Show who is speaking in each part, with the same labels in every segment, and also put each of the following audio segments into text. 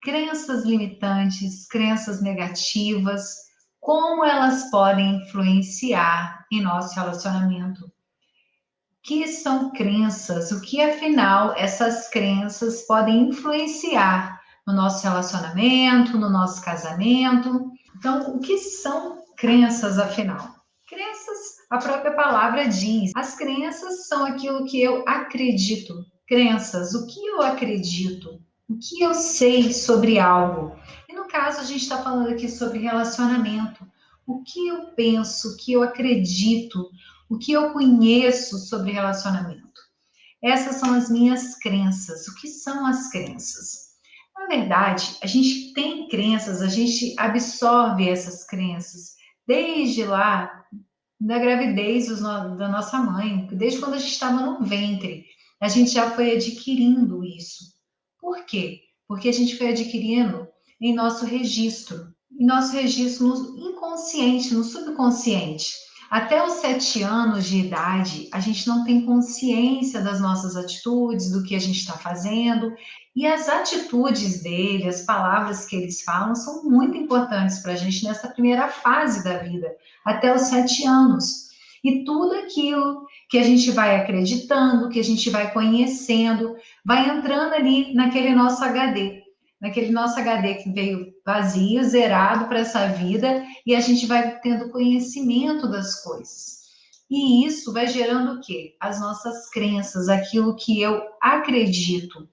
Speaker 1: crenças limitantes, crenças negativas, como elas podem influenciar em nosso relacionamento. O que são crenças? O que, afinal, essas crenças podem influenciar no nosso relacionamento, no nosso casamento? Então, o que são crenças, afinal? Crenças, a própria palavra diz. As crenças são aquilo que eu acredito. Crenças, o que eu acredito? O que eu sei sobre algo? E no caso, a gente está falando aqui sobre relacionamento. O que eu penso, o que eu acredito, o que eu conheço sobre relacionamento? Essas são as minhas crenças. O que são as crenças? Na verdade, a gente tem crenças, a gente absorve essas crenças desde lá da gravidez da nossa mãe, desde quando a gente estava no ventre, a gente já foi adquirindo isso. Por quê? Porque a gente foi adquirindo em nosso registro no inconsciente, no subconsciente. Até os 7 anos de idade, a gente não tem consciência das nossas atitudes, do que a gente está fazendo, e as atitudes dele, as palavras que eles falam, são muito importantes para a gente nessa primeira fase da vida, até os 7 anos. E tudo aquilo que a gente vai acreditando, que a gente vai conhecendo, vai entrando ali naquele nosso HD que veio vazio, zerado para essa vida, e a gente vai tendo conhecimento das coisas. E isso vai gerando o quê? As nossas crenças, aquilo que eu acredito.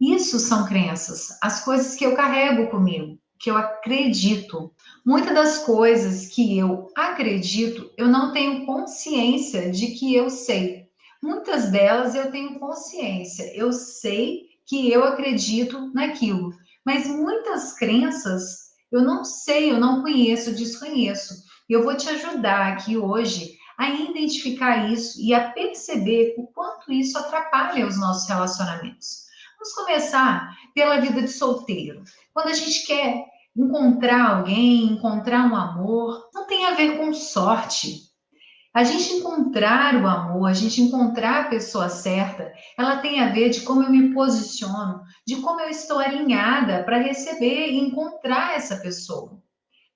Speaker 1: Isso são crenças, as coisas que eu carrego comigo, que eu acredito. Muitas das coisas que eu acredito, eu não tenho consciência de que eu sei. Muitas delas eu tenho consciência, eu sei que eu acredito naquilo. Mas muitas crenças eu não sei, eu não conheço, eu desconheço. E eu vou te ajudar aqui hoje a identificar isso e a perceber o quanto isso atrapalha os nossos relacionamentos. Vamos começar pela vida de solteiro. Quando a gente quer encontrar alguém, encontrar um amor, não tem a ver com sorte. A gente encontrar o amor, a gente encontrar a pessoa certa, ela tem a ver de como eu me posiciono, de como eu estou alinhada para receber e encontrar essa pessoa.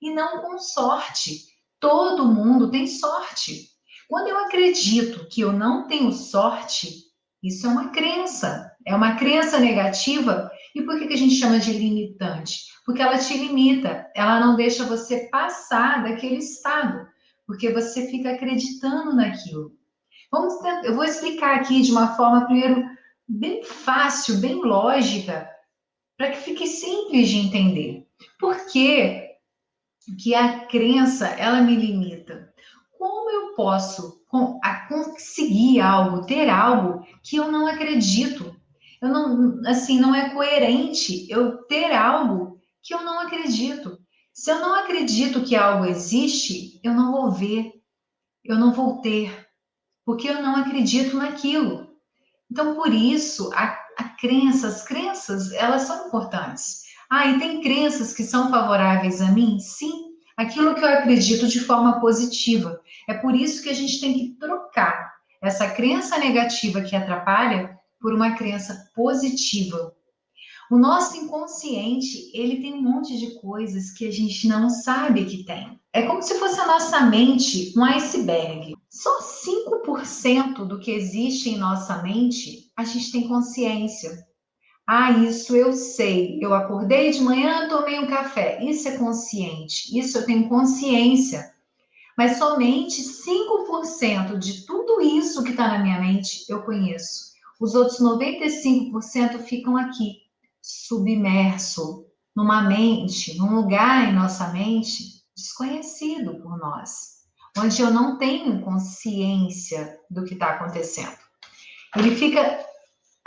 Speaker 1: E não com sorte. Todo mundo tem sorte. Quando eu acredito que eu não tenho sorte, isso é uma crença negativa. E por que a gente chama de limitante? Porque ela te limita, ela não deixa você passar daquele estado, porque você fica acreditando naquilo. Eu vou explicar aqui de uma forma, primeiro, bem fácil, bem lógica, para que fique simples de entender. Por que que a crença, ela me limita? Como eu posso conseguir algo, ter algo que eu não acredito? Eu não, assim, não é coerente eu ter algo que eu não acredito. Se eu não acredito que algo existe, eu não vou ver, eu não vou ter, porque eu não acredito naquilo. Então, por isso, a crença, as crenças, elas são importantes. Ah, e tem crenças que são favoráveis a mim? Sim, aquilo que eu acredito de forma positiva. É por isso que a gente tem que trocar essa crença negativa que atrapalha por uma crença positiva. O nosso inconsciente, ele tem um monte de coisas que a gente não sabe que tem. É como se fosse a nossa mente um iceberg. Só 5% do que existe em nossa mente a gente tem consciência. Ah, isso eu sei. Eu acordei de manhã, tomei um café. Isso é consciente. Isso eu tenho consciência. Mas somente 5% de tudo isso que está na minha mente eu conheço. Os outros 95% ficam aqui, submerso, numa mente, num lugar em nossa mente desconhecido por nós, onde eu não tenho consciência do que está acontecendo. Ele fica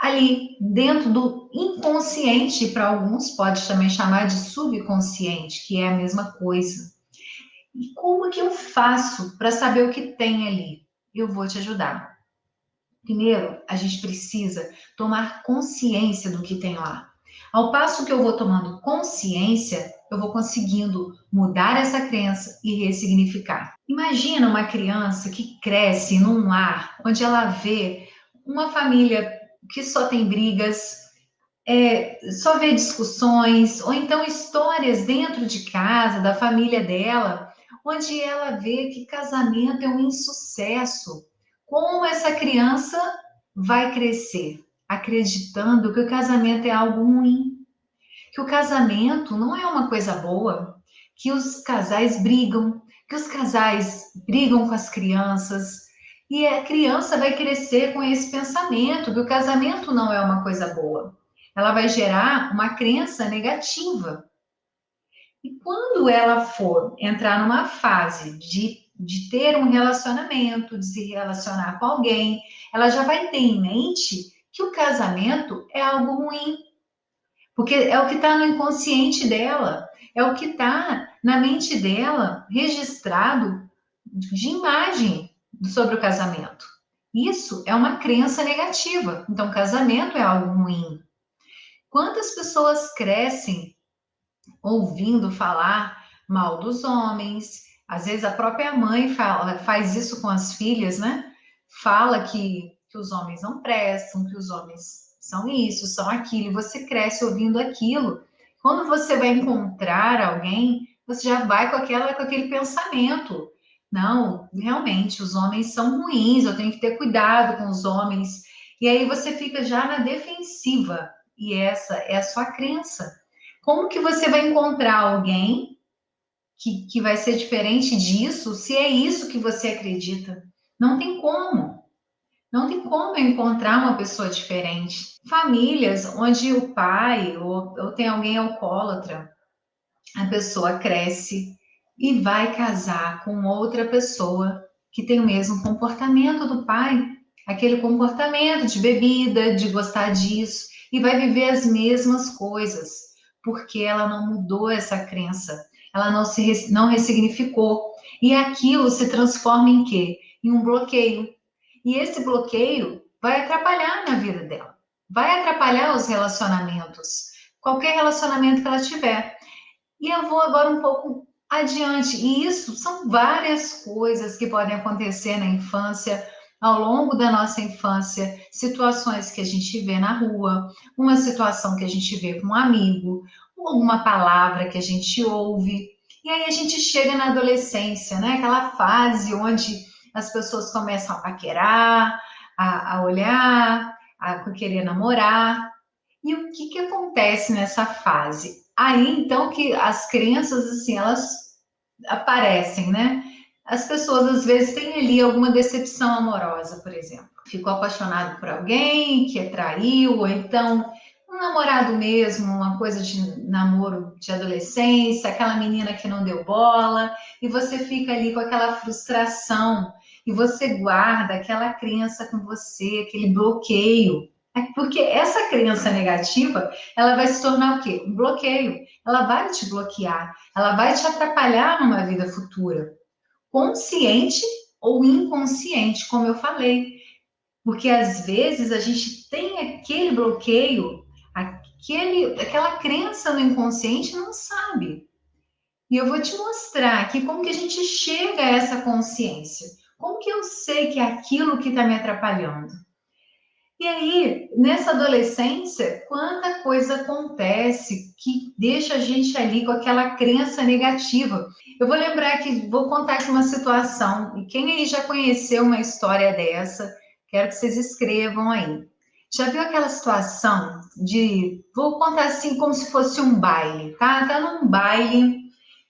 Speaker 1: ali dentro do inconsciente, para alguns pode também chamar de subconsciente, que é a mesma coisa. E como que eu faço para saber o que tem ali? Eu vou te ajudar. Primeiro, a gente precisa tomar consciência do que tem lá. Ao passo que eu vou tomando consciência, eu vou conseguindo mudar essa crença e ressignificar. Imagina uma criança que cresce num lar onde ela vê uma família que só tem brigas, só vê discussões, ou então histórias dentro de casa, da família dela, onde ela vê que casamento é um insucesso. Como essa criança vai crescer acreditando que o casamento é algo ruim, que o casamento não é uma coisa boa, que os casais brigam, que os casais brigam com as crianças, e a criança vai crescer com esse pensamento que o casamento não é uma coisa boa. Ela vai gerar uma crença negativa. E quando ela for entrar numa fase de ter um relacionamento, de se relacionar com alguém, ela já vai ter em mente que o casamento é algo ruim, porque é o que está no inconsciente dela, é o que está na mente dela registrado de imagem sobre o casamento. Isso é uma crença negativa. Então, casamento é algo ruim. Quantas pessoas crescem ouvindo falar mal dos homens? Às vezes a própria mãe faz isso com as filhas, né? Fala que os homens não prestam, que os homens são isso, são aquilo, e você cresce ouvindo aquilo. Quando você vai encontrar alguém, você já vai com aquele pensamento. Não, realmente, os homens são ruins, eu tenho que ter cuidado com os homens. E aí você fica já na defensiva. E essa é a sua crença. Como que você vai encontrar alguém que vai ser diferente disso, se é isso que você acredita? Não tem como. Não tem como eu encontrar uma pessoa diferente. Famílias onde o pai ou tem alguém alcoólatra, a pessoa cresce e vai casar com outra pessoa que tem o mesmo comportamento do pai, aquele comportamento de bebida, de gostar disso, e vai viver as mesmas coisas, porque ela não mudou essa crença, ela não ressignificou, e aquilo se transforma em quê? Em um bloqueio. E esse bloqueio vai atrapalhar na vida dela, vai atrapalhar os relacionamentos, qualquer relacionamento que ela tiver. E eu vou agora um pouco adiante. E isso são várias coisas que podem acontecer na infância, ao longo da nossa infância, situações que a gente vê na rua, uma situação que a gente vê com um amigo, alguma palavra que a gente ouve. E aí a gente chega na adolescência, né? Aquela fase onde as pessoas começam a paquerar, a olhar, a querer namorar. E o que que acontece nessa fase? Aí, então, que as crenças, assim, elas aparecem, né? As pessoas, às vezes, têm ali alguma decepção amorosa, por exemplo. Ficou apaixonado por alguém que traiu, ou então um namorado mesmo, uma coisa de namoro de adolescência, aquela menina que não deu bola, e você fica ali com aquela frustração, e você guarda aquela crença com você, aquele bloqueio. Porque essa crença negativa, ela vai se tornar o quê? Um bloqueio. Ela vai te bloquear, ela vai te atrapalhar numa vida futura, consciente ou inconsciente, como eu falei. Porque às vezes a gente tem aquele bloqueio, aquela crença no inconsciente e não sabe. E eu vou te mostrar aqui como que a gente chega a essa consciência. Como que eu sei que é aquilo que está me atrapalhando? E aí, nessa adolescência, quanta coisa acontece que deixa a gente ali com aquela crença negativa. Eu vou lembrar que vou contar aqui uma situação, e quem aí já conheceu uma história dessa, quero que vocês escrevam aí. Já viu aquela situação de, vou contar assim como se fosse um baile, tá? Tá num baile,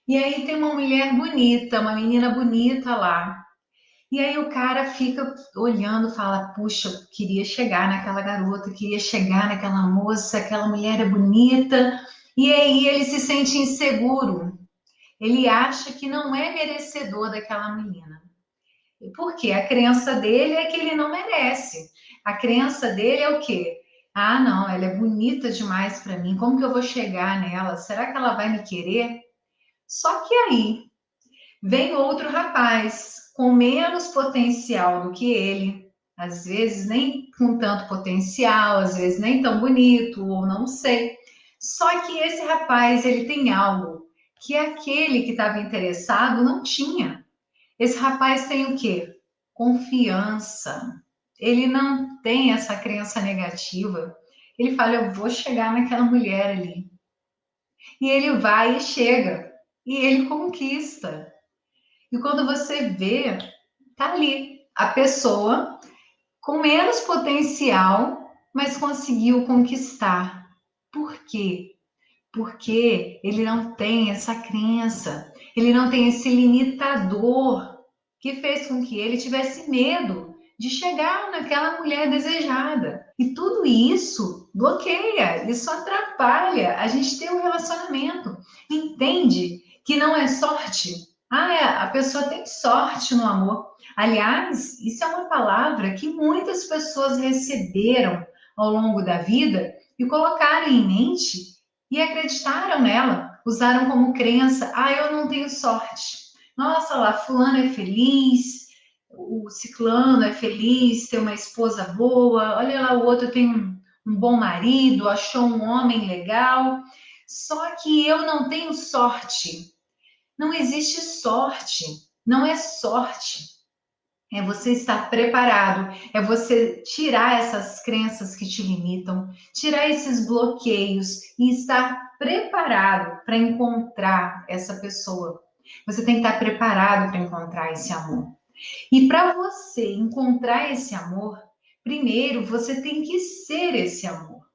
Speaker 1: e aí tem uma mulher bonita, uma menina bonita lá. E aí o cara fica olhando, fala: Puxa, eu queria chegar naquela garota, queria chegar naquela moça, aquela mulher é bonita. E aí ele se sente inseguro. Ele acha que não é merecedor daquela menina. Porque a crença dele é que ele não merece. A crença dele é o quê? Ah, não, ela é bonita demais para mim. Como que eu vou chegar nela? Será que ela vai me querer? Só que aí vem outro rapaz com menos potencial do que ele, às vezes nem com tanto potencial, às vezes nem tão bonito, ou não sei. Só que esse rapaz, ele tem algo que aquele que estava interessado não tinha. Esse rapaz tem o quê? Confiança. Ele não tem essa crença negativa. Ele fala, eu vou chegar naquela mulher ali. E ele vai e chega. E ele conquista. E quando você vê, tá ali a pessoa com menos potencial, mas conseguiu conquistar. Por quê? Porque ele não tem essa crença, ele não tem esse limitador que fez com que ele tivesse medo de chegar naquela mulher desejada. E tudo isso bloqueia, isso atrapalha a gente ter um relacionamento. Entende que não é sorte? A pessoa tem sorte no amor. Aliás, isso é uma palavra que muitas pessoas receberam ao longo da vida e colocaram em mente e acreditaram nela, usaram como crença: eu não tenho sorte. Nossa, lá, fulano é feliz, o ciclano é feliz, tem uma esposa boa, olha lá, o outro tem um bom marido, achou um homem legal. Só que eu não tenho sorte. Não existe sorte, não é sorte. É você estar preparado, é você tirar essas crenças que te limitam, tirar esses bloqueios e estar preparado para encontrar essa pessoa. Você tem que estar preparado para encontrar esse amor. E para você encontrar esse amor, primeiro você tem que ser esse amor.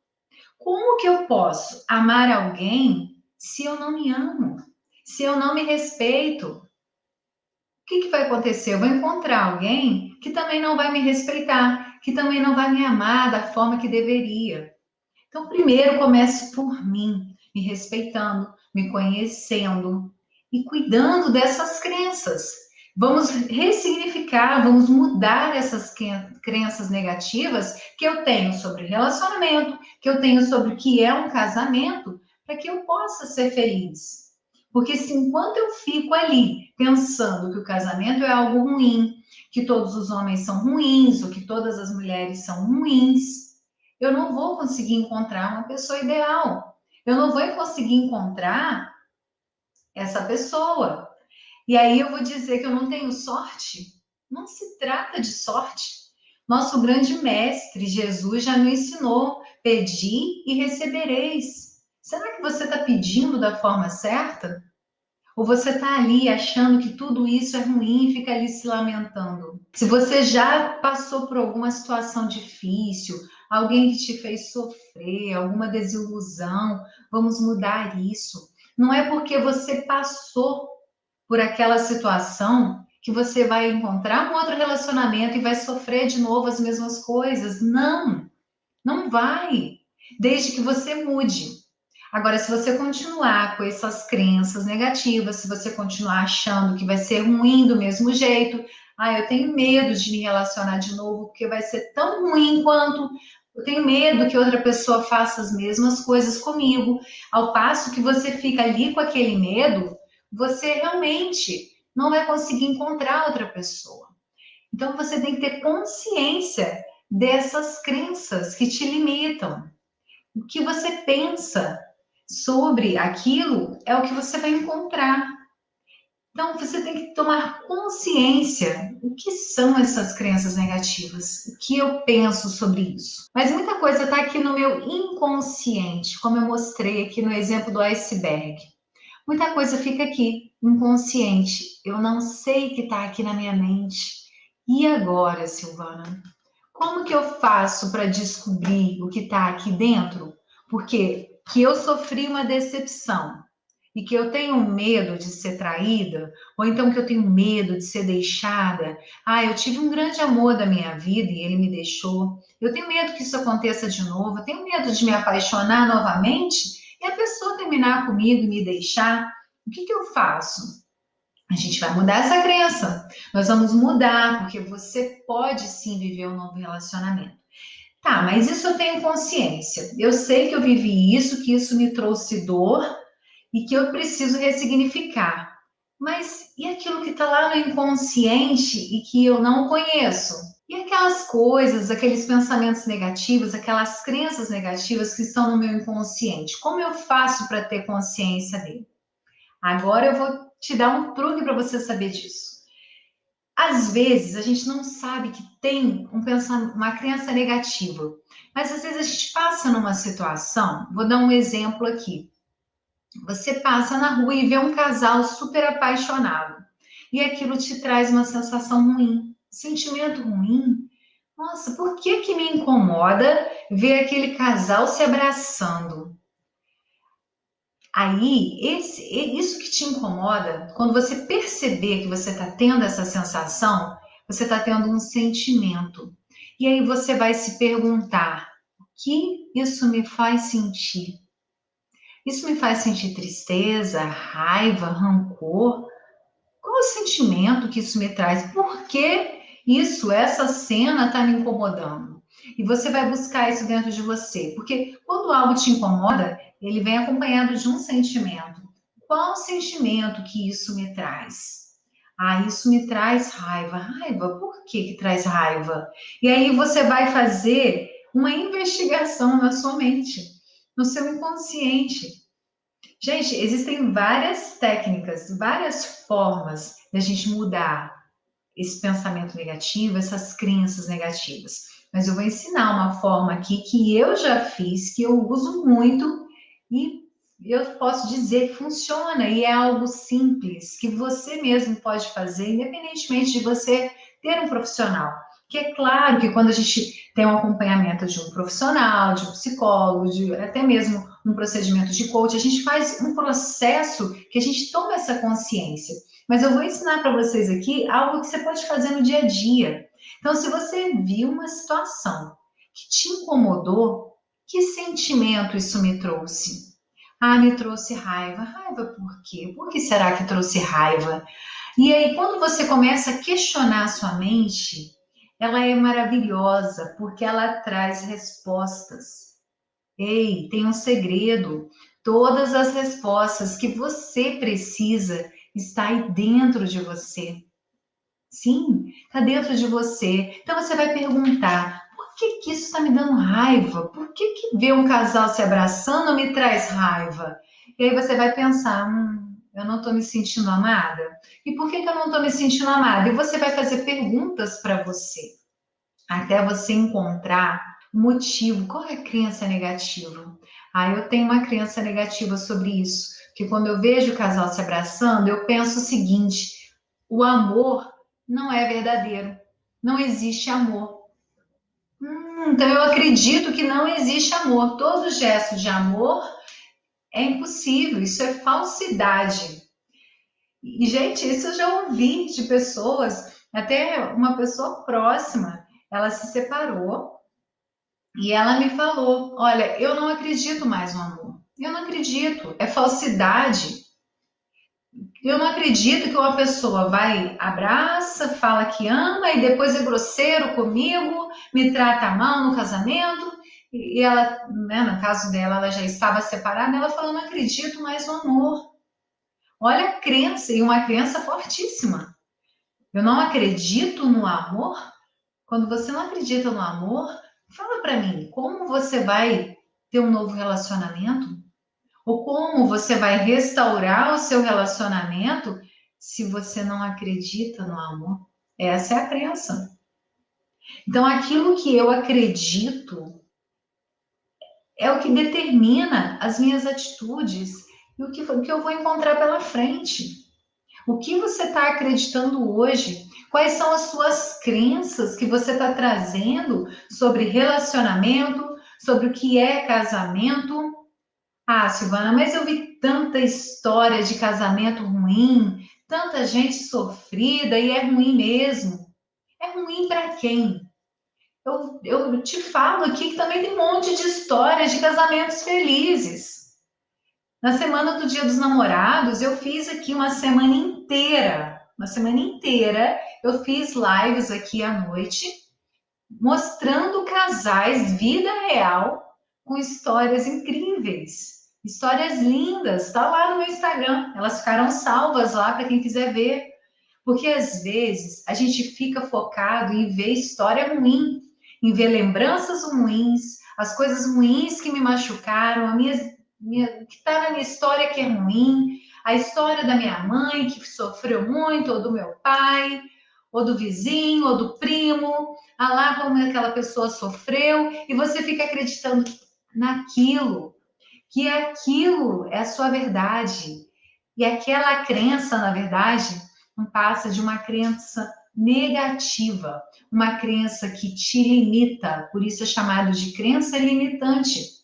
Speaker 1: Como que eu posso amar alguém se eu não me amo? Se eu não me respeito? O que vai acontecer? Eu vou encontrar alguém que também não vai me respeitar, que também não vai me amar da forma que deveria. Então, primeiro comece por mim, me respeitando, me conhecendo e cuidando dessas crenças. Vamos ressignificar, vamos mudar essas crenças negativas que eu tenho sobre relacionamento, que eu tenho sobre o que é um casamento, para que eu possa ser feliz. Porque se enquanto eu fico ali pensando que o casamento é algo ruim, que todos os homens são ruins, ou que todas as mulheres são ruins, eu não vou conseguir encontrar uma pessoa ideal. Eu não vou conseguir encontrar essa pessoa. E aí eu vou dizer que eu não tenho sorte? Não se trata de sorte. Nosso grande mestre Jesus já nos ensinou: pedi e recebereis. Será que você está pedindo da forma certa? Ou você está ali achando que tudo isso é ruim e fica ali se lamentando? Se você já passou por alguma situação difícil, alguém que te fez sofrer, alguma desilusão, vamos mudar isso. Não é porque você passou por aquela situação que você vai encontrar um outro relacionamento e vai sofrer de novo as mesmas coisas. Não, não vai. Desde que você mude. Agora, se você continuar com essas crenças negativas, se você continuar achando que vai ser ruim do mesmo jeito, eu tenho medo de me relacionar de novo, porque vai ser tão ruim quanto. Eu tenho medo que outra pessoa faça as mesmas coisas comigo. Ao passo que você fica ali com aquele medo, você realmente não vai conseguir encontrar outra pessoa. Então, você tem que ter consciência dessas crenças que te limitam. O que você pensa sobre aquilo é o que você vai encontrar. Então, você tem que tomar consciência do que são essas crenças negativas, o que eu penso sobre isso. Mas muita coisa está aqui no meu inconsciente, como eu mostrei aqui no exemplo do iceberg. Muita coisa fica aqui, inconsciente. Eu não sei que está aqui na minha mente. E agora, Silvana? Como que eu faço para descobrir o que está aqui dentro? Porque que eu sofri uma decepção e que eu tenho medo de ser traída, ou então que eu tenho medo de ser deixada. Eu tive um grande amor da minha vida e ele me deixou. Eu tenho medo que isso aconteça de novo. Eu tenho medo de me apaixonar novamente e a pessoa terminar comigo e me deixar. O que eu faço? A gente vai mudar essa crença. Nós vamos mudar, porque você pode sim viver um novo relacionamento. Tá, mas isso eu tenho consciência. Eu sei que eu vivi isso, que isso me trouxe dor e que eu preciso ressignificar. Mas e aquilo que está lá no inconsciente e que eu não conheço? E aquelas coisas, aqueles pensamentos negativos, aquelas crenças negativas que estão no meu inconsciente? Como eu faço para ter consciência dele? Agora eu vou te dar um truque para você saber disso. Às vezes a gente não sabe que tem uma crença negativa. Mas às vezes a gente passa numa situação, vou dar um exemplo aqui. Você passa na rua e vê um casal super apaixonado. E aquilo te traz uma sensação ruim, sentimento ruim. Nossa, por que que me incomoda ver aquele casal se abraçando? Aí, isso que te incomoda, quando você perceber que você está tendo essa sensação, você está tendo um sentimento. E aí você vai se perguntar: o que isso me faz sentir? Isso me faz sentir tristeza, raiva, rancor? Qual o sentimento que isso me traz? Por que essa cena está me incomodando? E você vai buscar isso dentro de você, porque quando algo te incomoda, ele vem acompanhado de um sentimento. Qual o sentimento que isso me traz? Ah, isso me traz raiva. Raiva? Por que que traz raiva? E aí você vai fazer uma investigação na sua mente, no seu inconsciente. Gente, existem várias técnicas, várias formas da gente mudar esse pensamento negativo, essas crenças negativas. Mas eu vou ensinar uma forma aqui que eu já fiz, que eu uso muito e eu posso dizer que funciona e é algo simples que você mesmo pode fazer, independentemente de você ter um profissional. Que é claro que quando a gente tem um acompanhamento de um profissional, de um psicólogo, de até mesmo um procedimento de coach, a gente faz um processo que a gente toma essa consciência. Mas eu vou ensinar para vocês aqui algo que você pode fazer no dia a dia. Então, se você viu uma situação que te incomodou, que sentimento isso me trouxe? Ah, me trouxe raiva. Raiva por quê? Por que será que trouxe raiva? E aí, quando você começa a questionar a sua mente, ela é maravilhosa, porque ela traz respostas. Ei, tem um segredo. Todas as respostas que você precisa está aí dentro de você. Sim, está dentro de você. Então você vai perguntar: por que que isso está me dando raiva? Por que que ver um casal se abraçando me traz raiva? E aí você vai pensar: eu não estou me sentindo amada. E por que que eu não estou me sentindo amada? E você vai fazer perguntas para você, até você encontrar o motivo. Qual é a crença negativa? Ah, eu tenho uma crença negativa sobre isso, que quando eu vejo o casal se abraçando, eu penso o seguinte: o amor não é verdadeiro, não existe amor. Então eu acredito que não existe amor. Todo gesto de amor é impossível, isso é falsidade. E, gente, isso eu já ouvi de pessoas, até uma pessoa próxima, ela se separou e ela me falou: olha, eu não acredito mais no amor. Eu não acredito, é falsidade. Eu não acredito que uma pessoa vai, abraça, fala que ama e depois é grosseiro comigo, me trata mal no casamento. E ela, né, no caso dela, ela já estava separada. Ela falou: não acredito mais no amor. Olha a crença, e uma crença fortíssima. Eu não acredito no amor. Quando você não acredita no amor, fala para mim, como você vai ter um novo relacionamento? Ou como você vai restaurar o seu relacionamento se você não acredita no amor? Essa é a crença. Então, aquilo que eu acredito é o que determina as minhas atitudes e o que eu vou encontrar pela frente. O que você está acreditando hoje? Quais são as suas crenças que você está trazendo sobre relacionamento, sobre o que é casamento? Ah, Silvana, mas eu vi tanta história de casamento ruim, tanta gente sofrida e é ruim mesmo. É ruim para quem? Eu te falo aqui que também tem um monte de histórias de casamentos felizes. Na semana do Dia dos Namorados, eu fiz aqui uma semana inteira, eu fiz lives aqui à noite, mostrando casais, vida real, com histórias incríveis, histórias lindas. Está lá no meu Instagram, elas ficaram salvas lá para quem quiser ver. Porque às vezes a gente fica focado em ver história ruim, em ver lembranças ruins, as coisas ruins que me machucaram, que está na minha história que é ruim, a história da minha mãe que sofreu muito, ou do meu pai, ou do vizinho, ou do primo, ah lá como aquela pessoa sofreu, e você fica acreditando naquilo, que aquilo é a sua verdade. E aquela crença, na verdade, não passa de uma crença negativa, uma crença que te limita, por isso é chamado de crença limitante.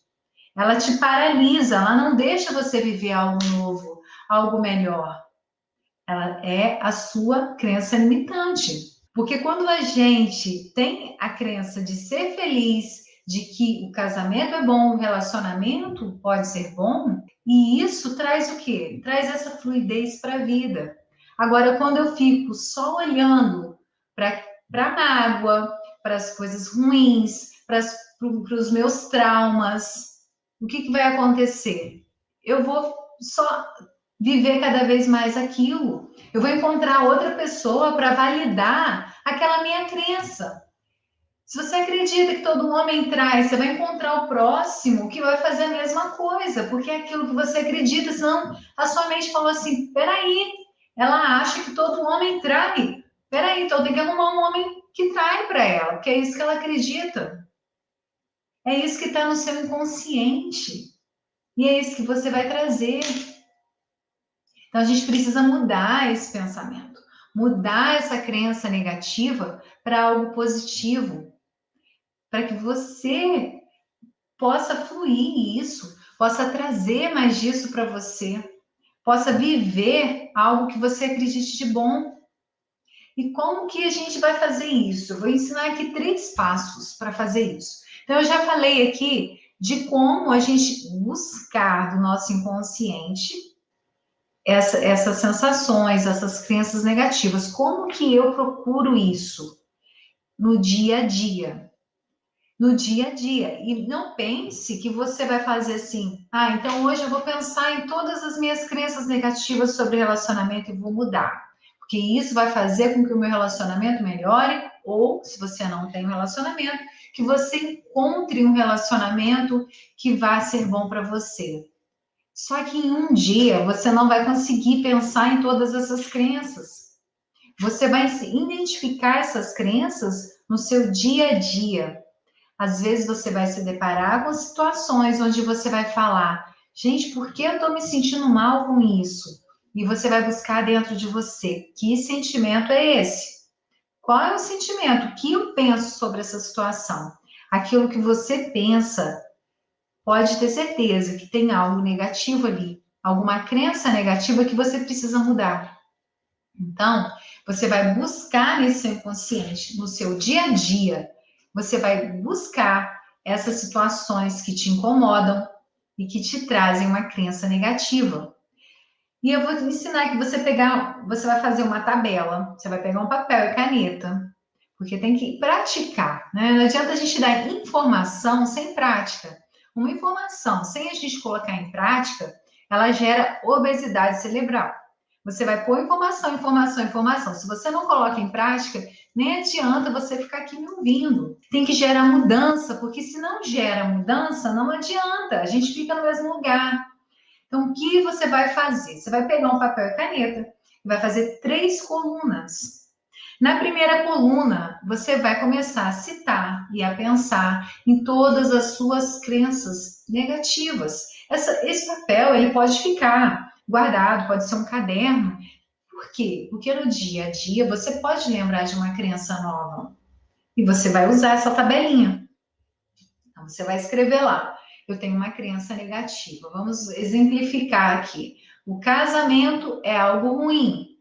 Speaker 1: Ela te paralisa, ela não deixa você viver algo novo, algo melhor. Ela é a sua crença limitante. Porque quando a gente tem a crença de ser feliz, de que o casamento é bom, o relacionamento pode ser bom, e isso traz o quê? Traz essa fluidez para a vida. Agora, quando eu fico só olhando para a mágoa, para as coisas ruins, para os meus traumas, o que vai acontecer? Eu vou só viver cada vez mais aquilo. Eu vou encontrar outra pessoa para validar aquela minha crença. Se você acredita que todo homem trai, você vai encontrar o próximo que vai fazer a mesma coisa, porque é aquilo que você acredita, senão a sua mente falou assim: peraí, ela acha que todo homem trai. Peraí, então tem que arrumar um homem que trai para ela, porque é isso que ela acredita. É isso que está no seu inconsciente. E é isso que você vai trazer. Então, a gente precisa mudar esse pensamento, mudar essa crença negativa para algo positivo, para que você possa fluir isso, possa trazer mais disso para você, possa viver algo que você acredite de bom. E como que a gente vai fazer isso? Eu vou ensinar aqui 3 passos para fazer isso. Então, eu já falei aqui de como a gente buscar do nosso inconsciente essas sensações, essas crenças negativas. Como que eu procuro isso? No dia a dia. No dia a dia. E não pense que você vai fazer assim, ah, então hoje eu vou pensar em todas as minhas crenças negativas sobre relacionamento e vou mudar. Porque isso vai fazer com que o meu relacionamento melhore, ou, se você não tem um relacionamento, que você encontre um relacionamento que vá ser bom para você. Só que em um dia você não vai conseguir pensar em todas essas crenças. Você vai identificar essas crenças no seu dia a dia. Às vezes você vai se deparar com situações onde você vai falar: gente, por que eu estou me sentindo mal com isso? E você vai buscar dentro de você: que sentimento é esse? Qual é o sentimento? O que eu penso sobre essa situação? Aquilo que você pensa, pode ter certeza que tem algo negativo ali, alguma crença negativa que você precisa mudar. Então, você vai buscar nesse seu inconsciente, no seu dia a dia, você vai buscar essas situações que te incomodam e que te trazem uma crença negativa. E eu vou te ensinar que você vai fazer uma tabela, você vai pegar um papel e caneta, porque tem que praticar, né? Não adianta a gente dar informação sem prática. Uma informação sem a gente colocar em prática, ela gera obesidade cerebral. Você vai pôr informação, informação, informação. Se você não coloca em prática, nem adianta você ficar aqui me ouvindo. Tem que gerar mudança, porque se não gera mudança, não adianta. A gente fica no mesmo lugar. Então, o que você vai fazer? Você vai pegar um papel e caneta e vai fazer 3 colunas. Na primeira coluna, você vai começar a citar e a pensar em todas as suas crenças negativas. Esse papel ele pode ficar guardado, pode ser um caderno. Por quê? Porque no dia a dia você pode lembrar de uma crença nova e você vai usar essa tabelinha. Então, você vai escrever lá: eu tenho uma crença negativa. Vamos exemplificar aqui. O casamento é algo ruim.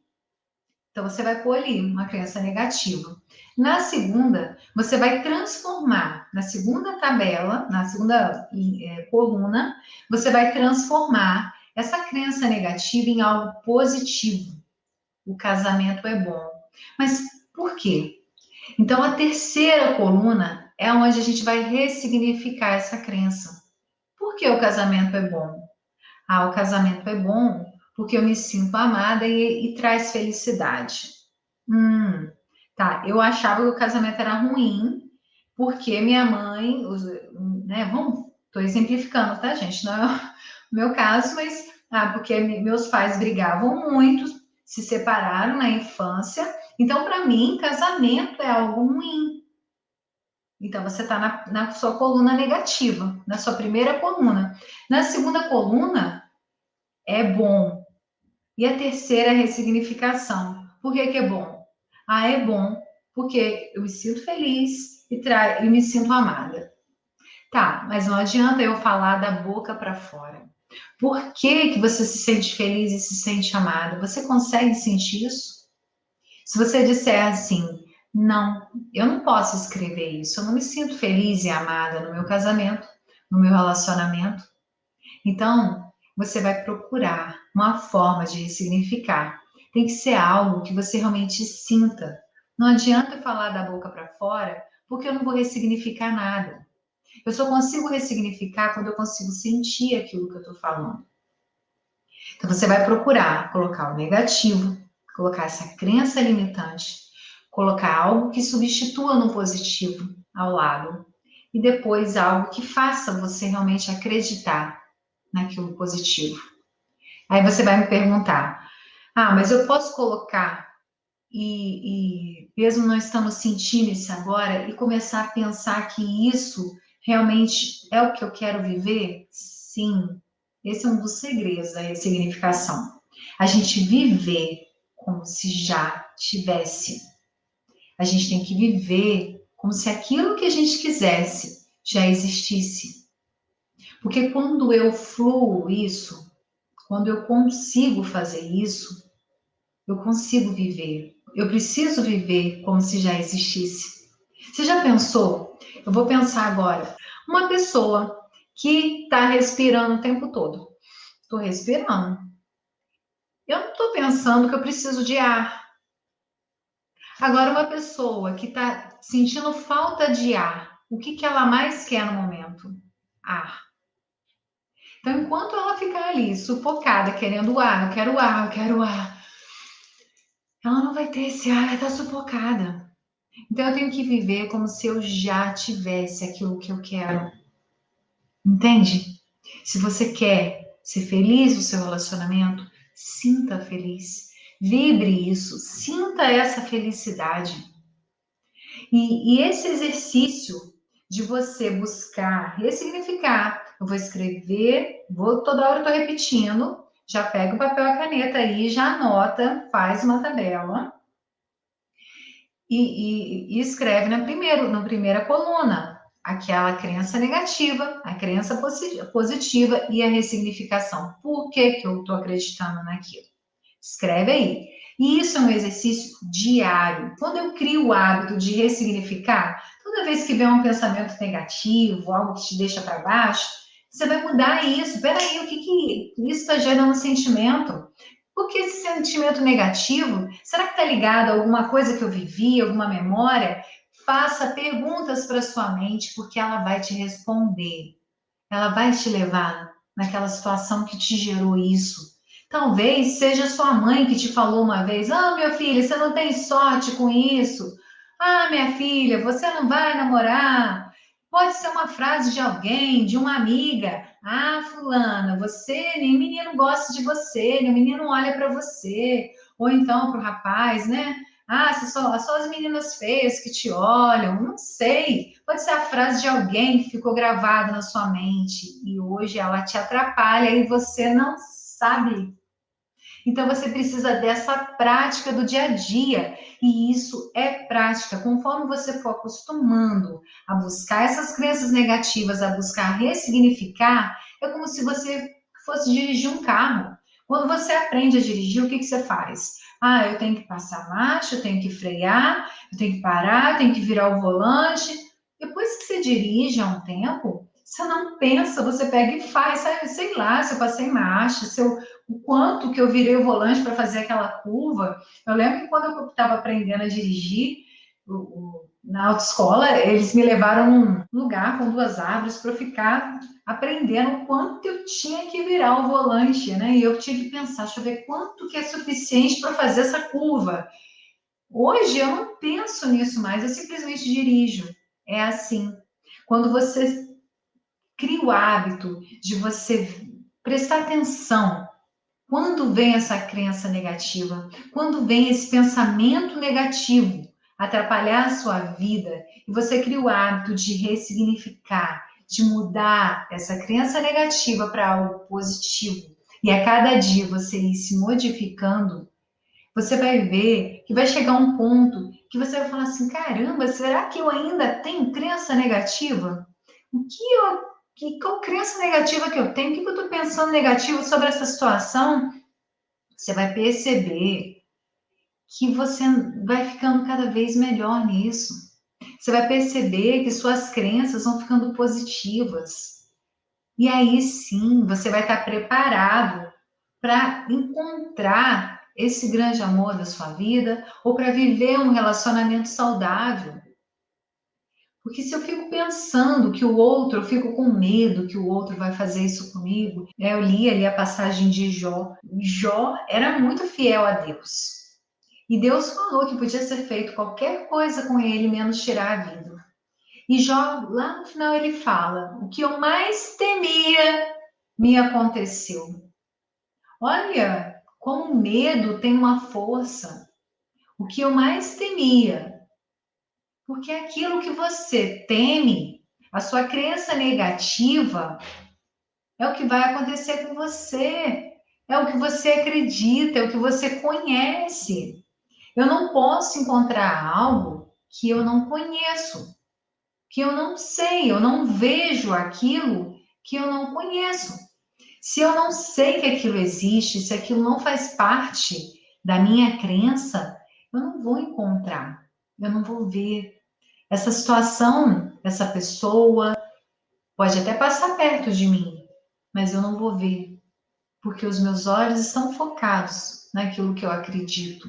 Speaker 1: Então, você vai pôr ali uma crença negativa. Na segunda, você vai transformar, na segunda tabela, na segunda coluna, você vai transformar essa crença negativa em algo positivo. O casamento é bom. Mas por quê? Então, a terceira coluna é onde a gente vai ressignificar essa crença. Por que o casamento é bom? Ah, o casamento é bom porque eu me sinto amada e traz felicidade. Tá. Eu achava que o casamento era ruim porque minha mãe, né? Tô exemplificando, tá, gente? Não é o meu caso, mas porque meus pais brigavam muito se separaram na infância. Então, para mim, casamento é algo ruim. Então, você está na sua coluna negativa, na sua primeira coluna. Na segunda coluna, é bom. E a terceira é a ressignificação. Por que que é bom? Ah, é bom porque eu me sinto feliz e me sinto amada. Tá, mas não adianta eu falar da boca para fora. Por que que você se sente feliz e se sente amada? Você consegue sentir isso? Se você disser assim, não, eu não posso escrever isso, eu não me sinto feliz e amada no meu casamento, no meu relacionamento, então você vai procurar uma forma de ressignificar. Tem que ser algo que você realmente sinta. Não adianta falar da boca para fora, porque eu não vou ressignificar nada. Eu só consigo ressignificar quando eu consigo sentir aquilo que eu estou falando. Então você vai procurar colocar o negativo, colocar essa crença limitante, colocar algo que substitua no positivo ao lado e depois algo que faça você realmente acreditar naquilo positivo. Aí você vai me perguntar: ah, mas eu posso colocar e mesmo não estando sentindo isso agora e começar a pensar que isso realmente é o que eu quero viver? Sim, esse é um dos segredos da ressignificação. A gente viver como se já tivesse. A gente tem que viver como se aquilo que a gente quisesse já existisse. Porque quando eu fluo isso, quando eu consigo fazer isso, eu consigo viver. Eu preciso viver como se já existisse. Você já pensou? Eu vou pensar agora. Uma pessoa que está respirando o tempo todo. Estou respirando. Eu não estou pensando que eu preciso de ar. Agora, uma pessoa que está sentindo falta de ar, o que, que ela mais quer no momento? Ar. Então, enquanto ela ficar ali sufocada, querendo ar, eu quero ar, eu quero ar, ela não vai ter esse ar, ela está sufocada. Então, eu tenho que viver como se eu já tivesse aquilo que eu quero. Entende? Se você quer ser feliz no seu relacionamento, sinta feliz. Vibre isso, sinta essa felicidade. E esse exercício de você buscar ressignificar, eu vou escrever, toda hora eu estou repetindo, já pega o papel e a caneta aí, já anota, faz uma tabela e escreve na primeira coluna aquela crença negativa, a crença positiva e a ressignificação. Por que que eu estou acreditando naquilo? Escreve aí. E isso é um exercício diário. Quando eu crio o hábito de ressignificar, toda vez que vem um pensamento negativo, algo que te deixa para baixo, você vai mudar isso. Peraí, o que, que isso está gerando um sentimento? Porque esse sentimento negativo, será que está ligado a alguma coisa que eu vivi, alguma memória? Faça perguntas para sua mente, porque ela vai te responder. Ela vai te levar naquela situação que te gerou isso. Talvez seja sua mãe que te falou uma vez: ah, minha filha, você não tem sorte com isso. Ah, minha filha, você não vai namorar. Pode ser uma frase de alguém, de uma amiga. Ah, fulana, você, nem menino gosta de você, nem menino olha para você. Ou então para o rapaz, né? Ah, só as meninas feias que te olham. Não sei. Pode ser a frase de alguém que ficou gravada na sua mente e hoje ela te atrapalha e você não sabe. Então você precisa dessa prática do dia a dia. E isso é prática. Conforme você for acostumando a buscar essas crenças negativas, a buscar ressignificar, é como se você fosse dirigir um carro. Quando você aprende a dirigir, o que, que você faz? Ah, eu tenho que passar marcha, eu tenho que frear, eu tenho que parar, eu tenho que virar o volante. Depois que você dirige há um tempo, você não pensa, você pega e faz. Sei lá, se eu passei marcha, se eu o quanto que eu virei o volante para fazer aquela curva. Eu lembro que quando eu estava aprendendo a dirigir, na autoescola, eles me levaram num lugar com duas árvores para eu ficar aprendendo o quanto eu tinha que virar o volante, né? E eu tinha que pensar, deixa eu ver quanto que é suficiente para fazer essa curva. Hoje eu não penso nisso mais, eu simplesmente dirijo. É assim. Quando você cria o hábito de você prestar atenção Quando vem essa crença negativa, quando vem esse pensamento negativo atrapalhar a sua vida e você cria o hábito de ressignificar, de mudar essa crença negativa para algo positivo, e a cada dia você ir se modificando, você vai ver que vai chegar um ponto que você vai falar assim: caramba, será que eu ainda tenho crença negativa? Qual crença negativa que eu tenho? O que eu estou pensando negativo sobre essa situação? Você vai perceber que você vai ficando cada vez melhor nisso. Você vai perceber que suas crenças vão ficando positivas. E aí sim, você vai estar preparado para encontrar esse grande amor da sua vida ou para viver um relacionamento saudável. Porque se eu fico pensando que o outro, eu fico com medo que o outro vai fazer isso comigo. Eu li ali a passagem de Jó. Jó era muito fiel a Deus. E Deus falou que podia ser feito qualquer coisa com ele, menos tirar a vida. E Jó, lá no final, ele fala: o que eu mais temia me aconteceu. Olha, como o medo tem uma força. O que eu mais temia. Porque aquilo que você teme, a sua crença negativa, é o que vai acontecer com você. É o que você acredita, é o que você conhece. Eu não posso encontrar algo que eu não conheço, que eu não sei, eu não vejo aquilo que eu não conheço. Se eu não sei que aquilo existe, se aquilo não faz parte da minha crença, eu não vou encontrar, eu não vou ver. Essa situação, essa pessoa pode até passar perto de mim, mas eu não vou ver, porque os meus olhos estão focados naquilo que eu acredito.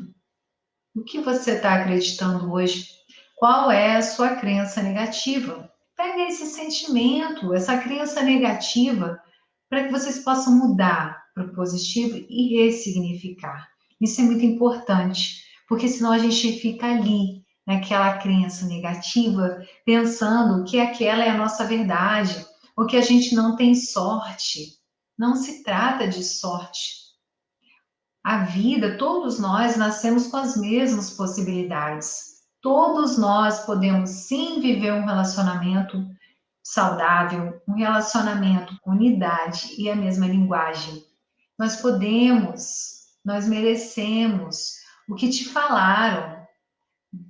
Speaker 1: O que você está acreditando hoje? Qual é a sua crença negativa? Pega esse sentimento, essa crença negativa, para que vocês possam mudar para o positivo e ressignificar. Isso é muito importante, porque senão a gente fica ali, naquela crença negativa, pensando que aquela é a nossa verdade, ou que a gente não tem sorte. Não se trata de sorte. A vida, todos nós nascemos com as mesmas possibilidades. Todos nós podemos sim viver um relacionamento saudável, um relacionamento com unidade e a mesma linguagem. Nós podemos, nós merecemos o que te falaram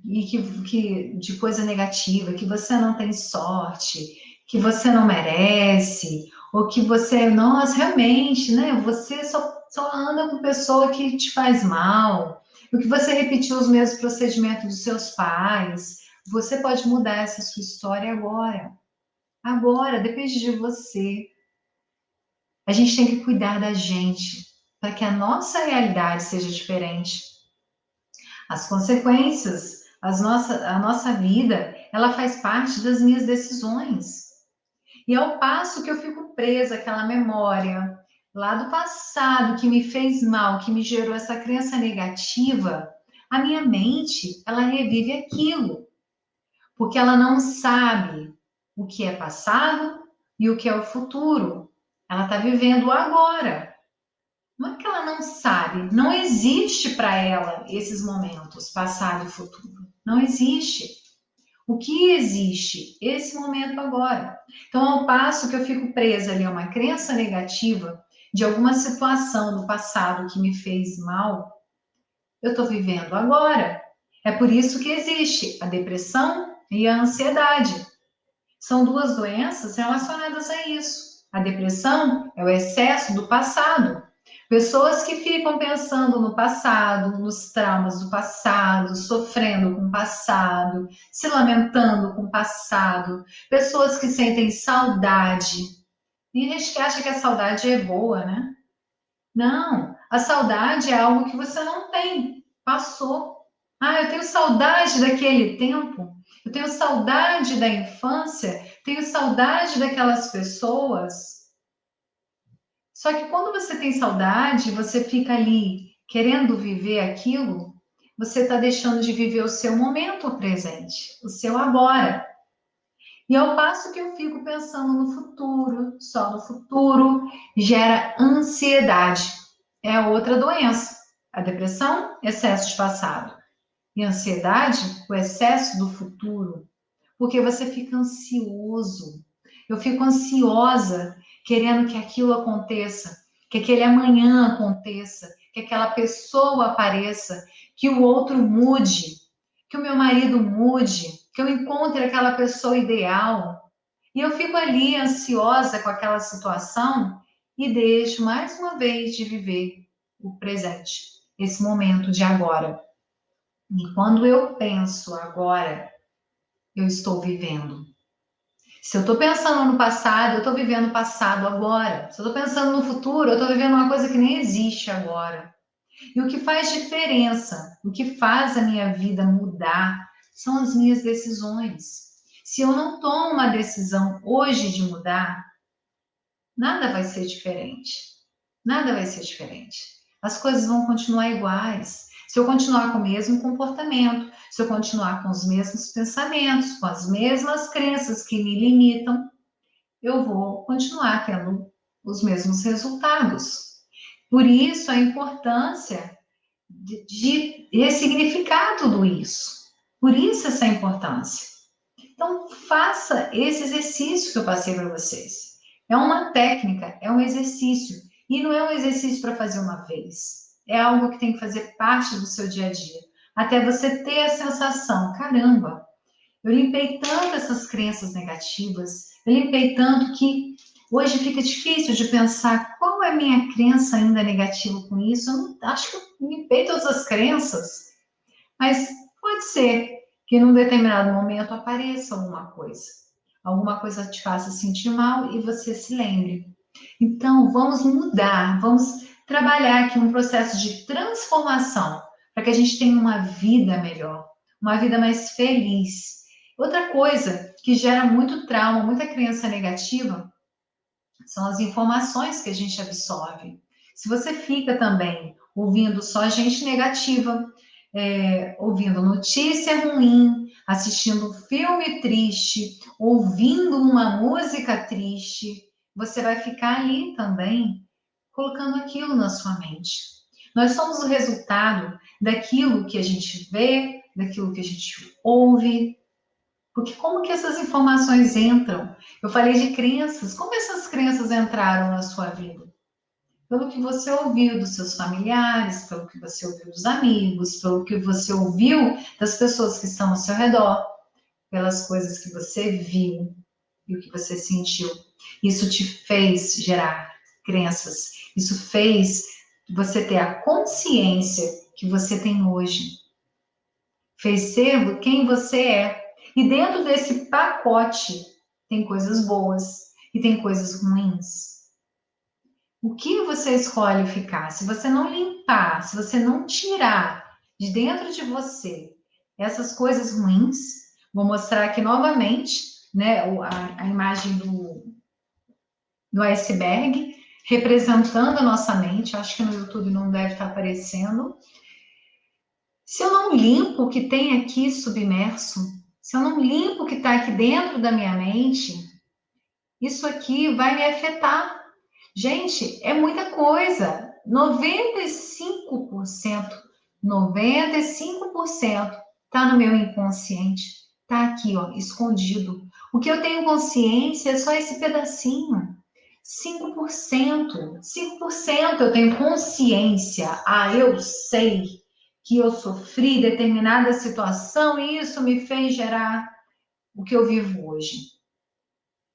Speaker 1: e que de coisa negativa, que você não tem sorte, que você não merece, ou que você, nossa, realmente, né? Você só anda com pessoa que te faz mal, o que você repetiu os mesmos procedimentos dos seus pais. Você pode mudar essa sua história agora. Agora, depende de você. A gente tem que cuidar da gente para que a nossa realidade seja diferente. As consequências, a nossa vida, ela faz parte das minhas decisões. E ao passo que eu fico presa àquela memória lá do passado que me fez mal, que me gerou essa crença negativa, a minha mente, ela revive aquilo, porque ela não sabe o que é passado e o que é o futuro. Ela está vivendo o agora. Não é que ela não sabe, não existe para ela esses momentos, passado e futuro. Não existe. O que existe? Esse momento agora. Então, ao passo que eu fico presa ali a uma crença negativa de alguma situação do passado que me fez mal, eu estou vivendo agora. É por isso que existe a depressão e a ansiedade. São duas doenças relacionadas a isso. A depressão é o excesso do passado. Pessoas que ficam pensando no passado, nos traumas do passado, sofrendo com o passado, se lamentando com o passado. Pessoas que sentem saudade. E a gente acha que a saudade é boa, né? Não, a saudade é algo que você não tem, passou. Ah, eu tenho saudade daquele tempo, eu tenho saudade da infância, tenho saudade daquelas pessoas. Só que quando você tem saudade, você fica ali querendo viver aquilo, você está deixando de viver o seu momento presente, o seu agora. E ao passo que eu fico pensando no futuro, só no futuro, gera ansiedade. é outra doença. A depressão, excesso de passado. E a ansiedade, o excesso do futuro. Porque você fica ansioso. Eu fico ansiosa querendo que aquilo aconteça, que aquele amanhã aconteça, que aquela pessoa apareça, que o outro mude, que o meu marido mude, que eu encontre aquela pessoa ideal. E eu fico ali ansiosa com aquela situação e deixo mais uma vez de viver o presente, esse momento de agora. E quando eu penso agora, eu estou vivendo. Se eu estou pensando no passado, eu estou vivendo o passado agora. Se eu estou pensando no futuro, eu estou vivendo uma coisa que nem existe agora. E o que faz diferença, o que faz a minha vida mudar, são as minhas decisões. Se eu não tomo uma decisão hoje de mudar, nada vai ser diferente. Nada vai ser diferente. As coisas vão continuar iguais. Se eu continuar com o mesmo comportamento, se eu continuar com os mesmos pensamentos, com as mesmas crenças que me limitam, eu vou continuar tendo os mesmos resultados. Por isso, a importância de ressignificar tudo isso. Por isso, essa importância. Então, faça esse exercício que eu passei para vocês. É uma técnica, é um exercício. E não é um exercício para fazer uma vez. É algo que tem que fazer parte do seu dia a dia. Até você ter a sensação, caramba, eu limpei tanto essas crenças negativas, eu limpei tanto que hoje fica difícil de pensar qual é a minha crença ainda negativa com isso. Eu não, acho que eu limpei todas as crenças, mas pode ser que num determinado momento apareça alguma coisa te faça sentir mal e você se lembre. Então, vamos mudar, vamos trabalhar aqui um processo de transformação para que a gente tenha uma vida melhor, uma vida mais feliz. Outra coisa que gera muito trauma, muita crença negativa, são as informações que a gente absorve. Se você fica também ouvindo só gente negativa, ouvindo notícia ruim, assistindo filme triste, ouvindo uma música triste, você vai ficar ali também colocando aquilo na sua mente. Nós somos o resultado daquilo que a gente vê, daquilo que a gente ouve, porque como que essas informações entram? Eu falei de crenças, como essas crenças entraram na sua vida? Pelo que você ouviu dos seus familiares, pelo que você ouviu dos amigos, pelo que você ouviu das pessoas que estão ao seu redor, pelas coisas que você viu e o que você sentiu. Isso te fez gerar crenças, isso fez você ter a consciência que você tem hoje, fez ser quem você é. E dentro desse pacote tem coisas boas e tem coisas ruins. O que você escolhe ficar? Se você não limpar, se você não tirar de dentro de você essas coisas ruins, vou mostrar aqui novamente, né, a imagem do iceberg, representando a nossa mente. Acho que no YouTube não deve estar aparecendo. Se eu não limpo o que tem aqui submerso, se eu não limpo o que está aqui dentro da minha mente, isso aqui vai me afetar. Gente, é muita coisa. 95% está no meu inconsciente. Está aqui, ó, escondido. O que eu tenho consciência é só esse pedacinho. 5% eu tenho consciência. Ah, eu sei que eu sofri determinada situação e isso me fez gerar o que eu vivo hoje.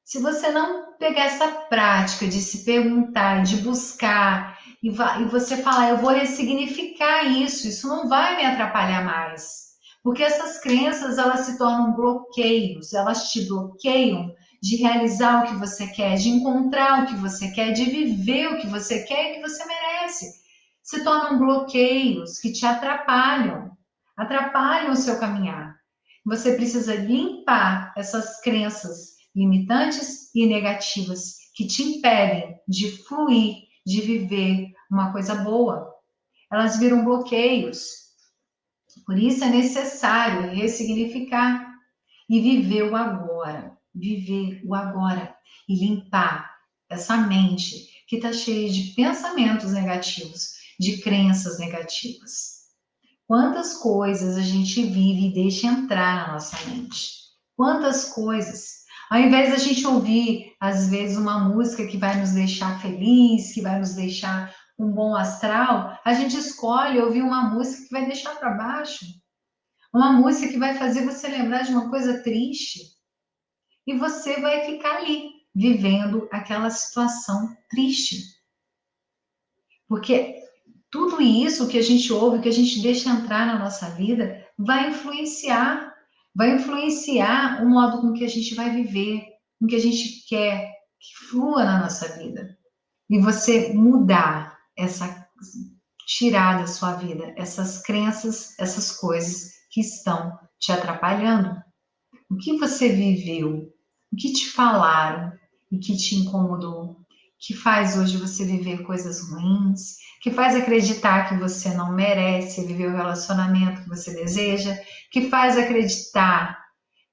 Speaker 1: Se você não pegar essa prática de se perguntar, de buscar, e você falar, eu vou ressignificar isso não vai me atrapalhar mais. Porque essas crenças, elas se tornam bloqueios, elas te bloqueiam de realizar o que você quer, de encontrar o que você quer, de viver o que você quer e o que você merece. Se tornam bloqueios que te atrapalham o seu caminhar. Você precisa limpar essas crenças limitantes e negativas que te impedem de fluir, de viver uma coisa boa. Elas viram bloqueios. Por isso é necessário ressignificar e viver o agora. Viver o agora e limpar essa mente que está cheia de pensamentos negativos. de crenças negativas. Quantas coisas a gente vive e deixa entrar na nossa mente? Quantas coisas? Ao invés da gente ouvir, às vezes, uma música que vai nos deixar feliz, que vai nos deixar um bom astral, a gente escolhe ouvir uma música que vai deixar para baixo. Uma música que vai fazer você lembrar de uma coisa triste. E você vai ficar ali, vivendo aquela situação triste. Porque tudo isso que a gente ouve, que a gente deixa entrar na nossa vida, vai influenciar o modo com que a gente vai viver, com que a gente quer que flua na nossa vida. E você mudar tirar da sua vida essas crenças, essas coisas que estão te atrapalhando. O que você viveu? O que te falaram e que te incomodou? Que faz hoje você viver coisas ruins? Que faz acreditar que você não merece viver o relacionamento que você deseja? Que faz acreditar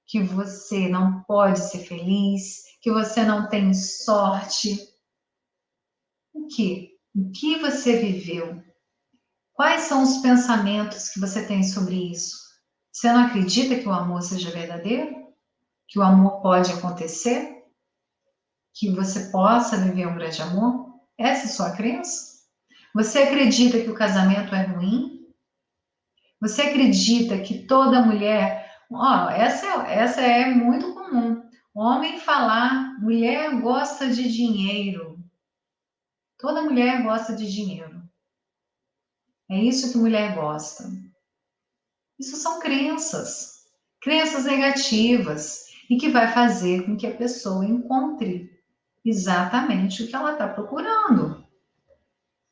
Speaker 1: que você não pode ser feliz? Que você não tem sorte? O que? O que você viveu? Quais são os pensamentos que você tem sobre isso? Você não acredita que o amor seja verdadeiro? Que o amor pode acontecer? Que você possa viver um grande amor? Essa é a sua crença? Você acredita que o casamento é ruim? Você acredita que toda mulher... essa é muito comum. Homem falar, mulher gosta de dinheiro. Toda mulher gosta de dinheiro. É isso que mulher gosta. Isso são crenças. Crenças negativas. E que vai fazer com que a pessoa encontre exatamente o que ela está procurando.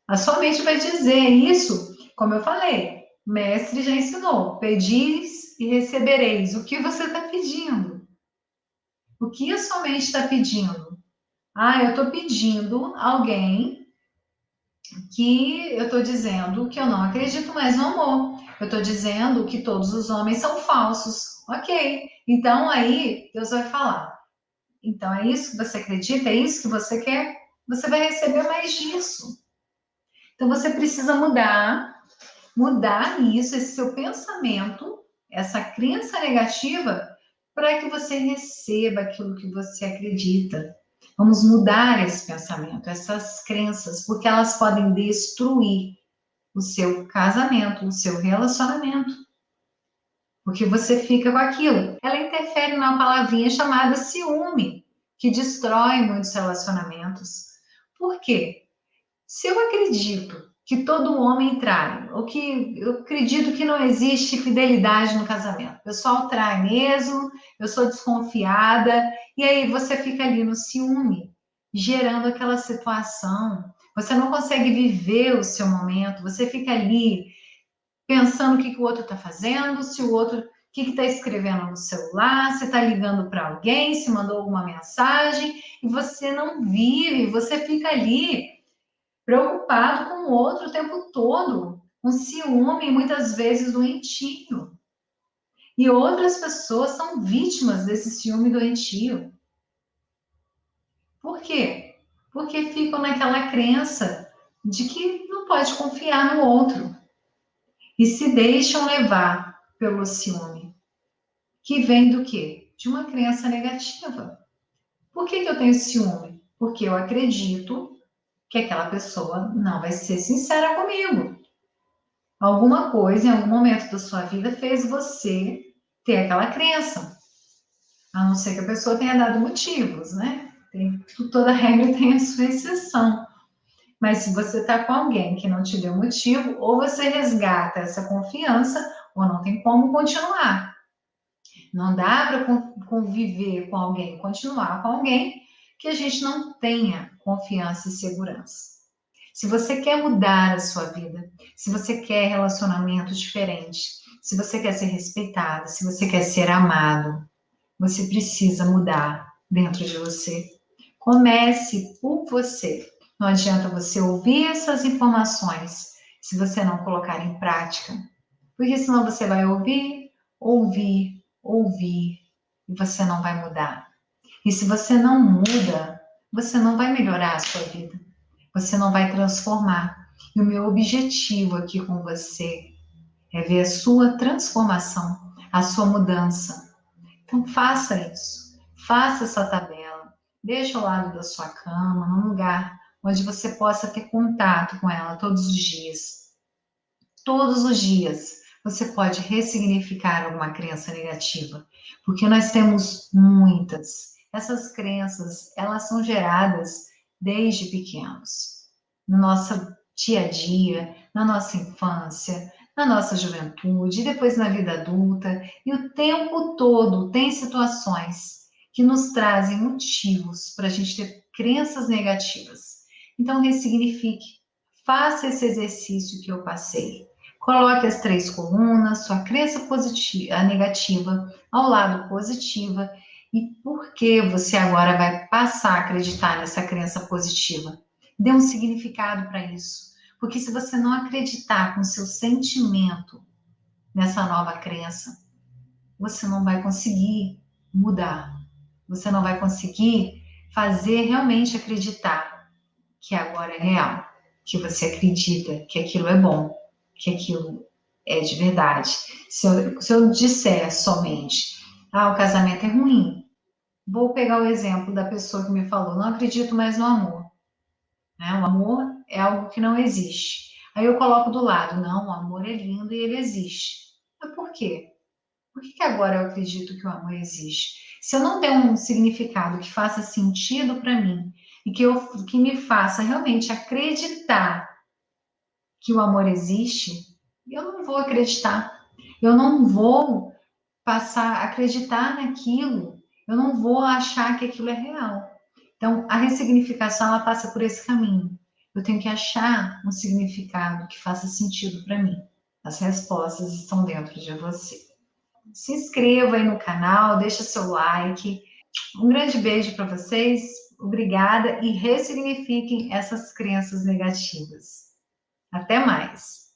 Speaker 1: A sua mente vai dizer isso, como eu falei, o mestre já ensinou, pedis e recebereis. O que você está pedindo? O que a sua mente está pedindo? Eu estou pedindo alguém que eu estou dizendo que eu não acredito mais no amor. Eu estou dizendo que todos os homens são falsos. Ok. Então aí Deus vai falar. Então é isso que você acredita? É isso que você quer? Você vai receber mais disso. Então você precisa mudar isso, esse seu pensamento, essa crença negativa, para que você receba aquilo que você acredita. Vamos mudar esse pensamento, essas crenças, porque elas podem destruir o seu casamento, o seu relacionamento. Porque você fica com aquilo. Ela interfere numa palavrinha chamada ciúme, que destrói muitos relacionamentos. Por quê? Se eu acredito que todo homem trai, ou que eu acredito que não existe fidelidade no casamento, o pessoal trai mesmo, eu sou desconfiada, e aí você fica ali no ciúme, gerando aquela situação. Você não consegue viver o seu momento, você fica ali pensando o que o outro está fazendo, se o outro, o que está escrevendo no celular, se está ligando para alguém, se mandou alguma mensagem, e você não vive, você fica ali preocupado com o outro o tempo todo, com ciúme, muitas vezes doentio. E outras pessoas são vítimas desse ciúme doentio. Por quê? Porque ficam naquela crença de que não pode confiar no outro e se deixam levar pelo ciúme, que vem do quê? De uma crença negativa. Por que eu tenho ciúme? Porque eu acredito que aquela pessoa não vai ser sincera comigo. Alguma coisa em algum momento da sua vida fez você ter aquela crença. A não ser que a pessoa tenha dado motivos, né? Toda regra tem a sua exceção. Mas se você está com alguém que não te deu motivo, ou você resgata essa confiança, ou não tem como continuar. Não dá para conviver com alguém, continuar com alguém que a gente não tenha confiança e segurança. Se você quer mudar a sua vida, se você quer relacionamentos diferentes, se você quer ser respeitado, se você quer ser amado, você precisa mudar dentro de você. Comece por você. Não adianta você ouvir essas informações se você não colocar em prática. Porque senão você vai ouvir, e você não vai mudar. E se você não muda, você não vai melhorar a sua vida. Você não vai transformar. E o meu objetivo aqui com você é ver a sua transformação, a sua mudança. Então faça isso, faça essa tabela, deixa ao lado da sua cama, num lugar onde você possa ter contato com ela todos os dias. Todos os dias você pode ressignificar alguma crença negativa, porque nós temos muitas. Essas crenças, elas são geradas desde pequenos, no nosso dia a dia, na nossa infância, na nossa juventude, depois na vida adulta, e o tempo todo tem situações que nos trazem motivos para a gente ter crenças negativas. Então, ressignifique, faça esse exercício que eu passei. Coloque as 3 colunas, sua crença positiva, a negativa, ao lado positiva, e por que você agora vai passar a acreditar nessa crença positiva. Dê um significado para isso. Porque se você não acreditar com seu sentimento nessa nova crença, você não vai conseguir mudar. Você não vai conseguir fazer realmente acreditar que agora é real, que você acredita que aquilo é bom, que aquilo é de verdade. Se eu disser somente, o casamento é ruim, vou pegar o exemplo da pessoa que me falou, não acredito mais no amor. Né? O amor é algo que não existe. Aí eu coloco do lado, não, o amor é lindo e ele existe. Mas por quê? Por que agora eu acredito que o amor existe? Se eu não tenho um significado que faça sentido para mim e que me faça realmente acreditar que o amor existe, eu não vou acreditar. Eu não vou passar a acreditar naquilo. Eu não vou achar que aquilo é real. Então, a ressignificação ela passa por esse caminho. Eu tenho que achar um significado que faça sentido para mim. As respostas estão dentro de você. Se inscreva aí no canal, deixa seu like. Um grande beijo para vocês. Obrigada e ressignifiquem essas crenças negativas. Até mais!